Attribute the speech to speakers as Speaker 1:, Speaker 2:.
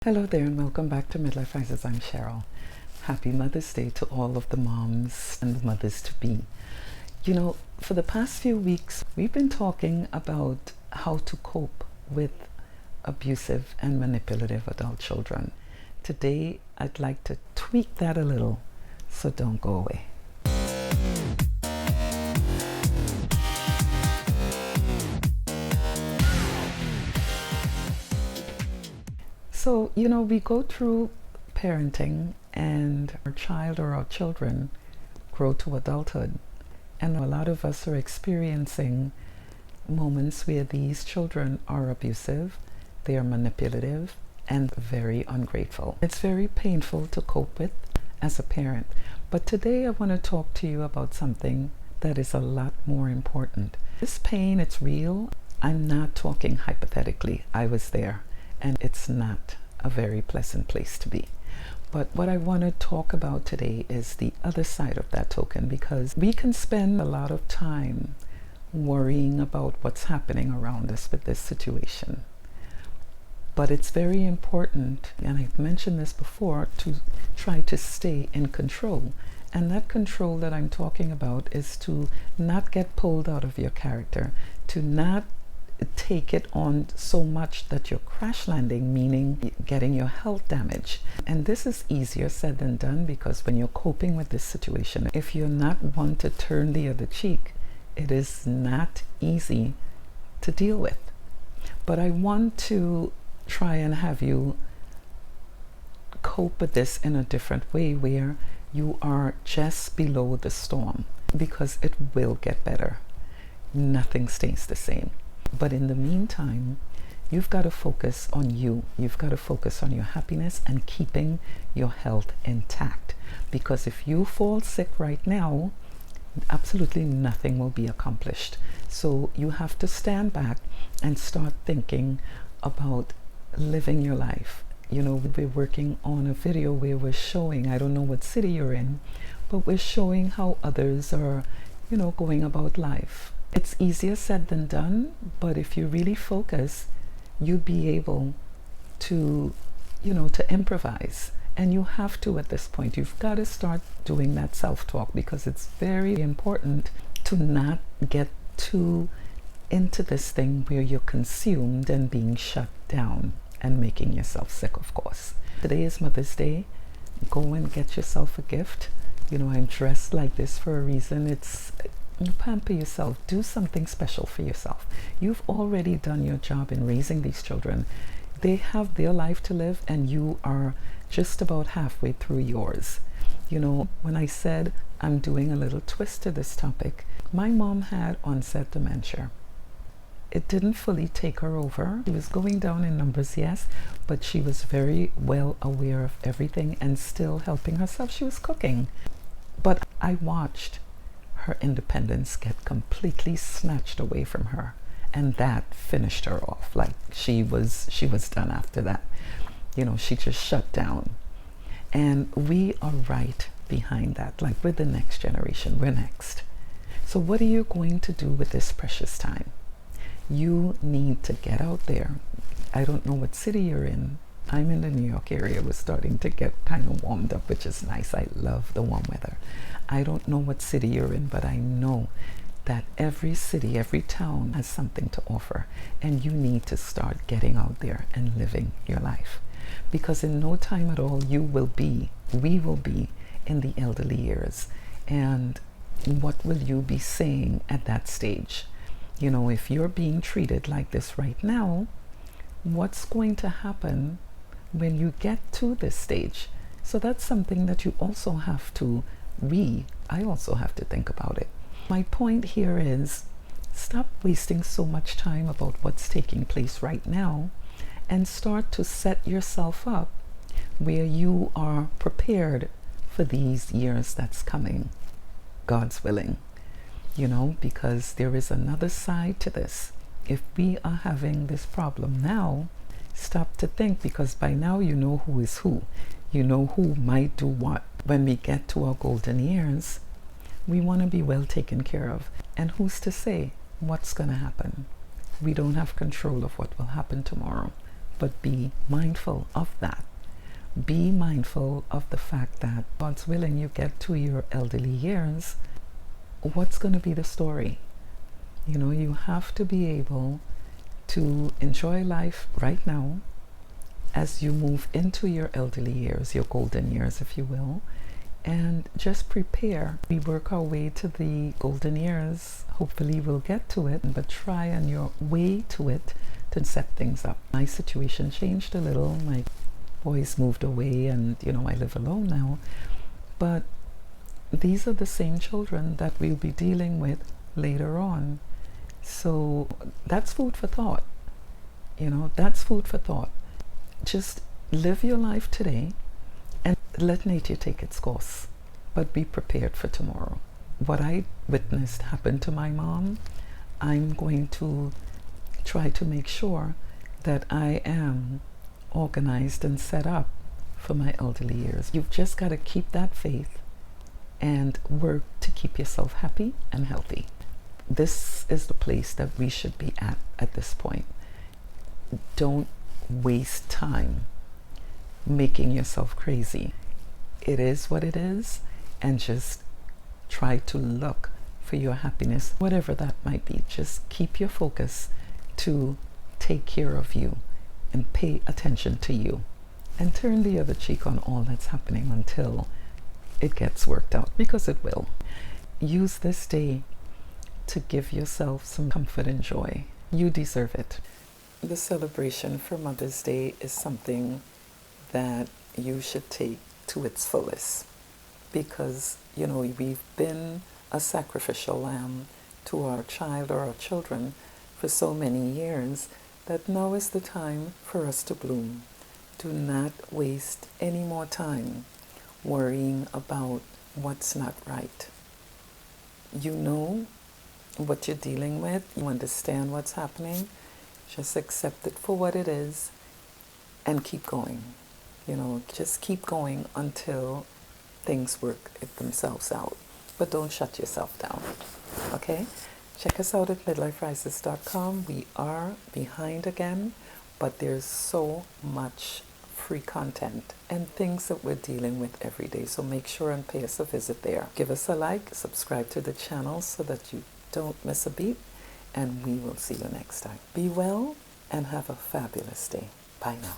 Speaker 1: Hello there and welcome back to Midlife Rises. I'm Cheryl. Happy Mother's Day to all of the moms and the mothers to be. You know, for the past few weeks, we've been talking about how to cope with abusive and manipulative adult children. Today, I'd like to tweak that a little, so don't go away. So, we go through parenting and our child or our children grow to adulthood. And a lot of us are experiencing moments where these children are abusive, they are manipulative, and very ungrateful. It's very painful to cope with as a parent. But today I want to talk to you about something that is a lot more important. This pain, it's real. I'm not talking hypothetically. I was there. And it's not a very pleasant place to be. But what I want to talk about today is the other side of that token, because we can spend a lot of time worrying about what's happening around us with this situation. But it's very important, and I've mentioned this before, to try to stay in control. And that control that I'm talking about is to not get pulled out of your character, to not take it on so much that you're crash landing, meaning getting your health damaged. And this is easier said than done, because when you're coping with this situation, if you're not one to turn the other cheek, it is not easy to deal with. But I want to try and have you cope with this in a different way, where you are just below the storm, because it will get better. Nothing stays the same. But in the meantime, you've got to focus on you. You've got to focus on your happiness and keeping your health intact. Because if you fall sick right now, absolutely nothing will be accomplished. So you have to stand back and start thinking about living your life. We're working on a video where we're showing, I don't know what city you're in, but we're showing how others are, going about life. It's easier said than done, but if you really focus, you'll be able to, to improvise. And you have to at this point. You've got to start doing that self-talk, because it's very important to not get too into this thing where you're consumed and being shut down and making yourself sick, of course. Today is Mother's Day. Go and get yourself a gift. I'm dressed like this for a reason. You pamper yourself. Do something special for yourself. You've already done your job in raising these children. They have their life to live, and you are just about halfway through yours. When I said I'm doing a little twist to this topic, my mom had onset dementia. It didn't fully take her over. She was going down in numbers, yes, but she was very well aware of everything and still helping herself. She was cooking. But I watched her independence get completely snatched away from her, and that finished her off. Like she was done after that. She just shut down. And we are right behind that. Like, we're the next generation. We're next. So what are you going to do with this precious time? You need to get out there. I don't know what city you're in. I'm in the New York area. We're starting to get kind of warmed up, which is nice. I love the warm weather. I don't know what city you're in, but I know that every city, every town has something to offer, and you need to start getting out there and living your life. Because in no time at all, we will be in the elderly years. And what will you be saying at that stage? If you're being treated like this right now, what's going to happen when you get to this stage? So that's something that you also have to I also have to think about it. My point here is, stop wasting so much time about what's taking place right now, and start to set yourself up where you are prepared for these years that's coming, God's willing. Because there is another side to this. If we are having this problem now, stop to think, because by now you know who is who. You know who might do what. When we get to our golden years, we want to be well taken care of. And who's to say what's going to happen? We don't have control of what will happen tomorrow. but be mindful of that. Be mindful of the fact that God's willing, you get to your elderly years, what's going to be the story? You know, you have to be able to enjoy life right now as you move into your elderly years, your golden years, if you will, and just prepare. We work our way to the golden years. Hopefully we'll get to it, but try on your way to it to set things up. My situation changed a little. My boys moved away and, you know, I live alone now. But these are the same children that we'll be dealing with later on. So that's food for thought. You know, that's food for thought. Just live your life today and let nature take its course, but be prepared for tomorrow. What I witnessed happen to my mom, I'm going to try to make sure that I am organized and set up for my elderly years. You've just got to keep that faith and work to keep yourself happy and healthy. This is the place that we should be at this point. Don't waste time making yourself crazy. It is what it is, and just try to look for your happiness, whatever that might be. Just keep your focus to take care of you and pay attention to you, and turn the other cheek on all that's happening until it gets worked out, because it will. Use this day to give yourself some comfort and joy. You deserve it. The celebration for Mother's Day is something that you should take to its fullest, because, you know, we've been a sacrificial lamb to our child or our children for so many years that now is the time for us to bloom. Do not waste any more time worrying about what's not right. You know what you're dealing with. You understand what's happening. Just accept it for what it is and keep going. You know, just keep going until things work themselves out. But don't shut yourself down. Okay? Check us out at midliferises.com. We are behind again, but there's so much free content and things that we're dealing with every day. So make sure and pay us a visit there. Give us a like, subscribe to the channel so that you don't miss a beat, and we will see you next time. Be well and have a fabulous day. Bye now.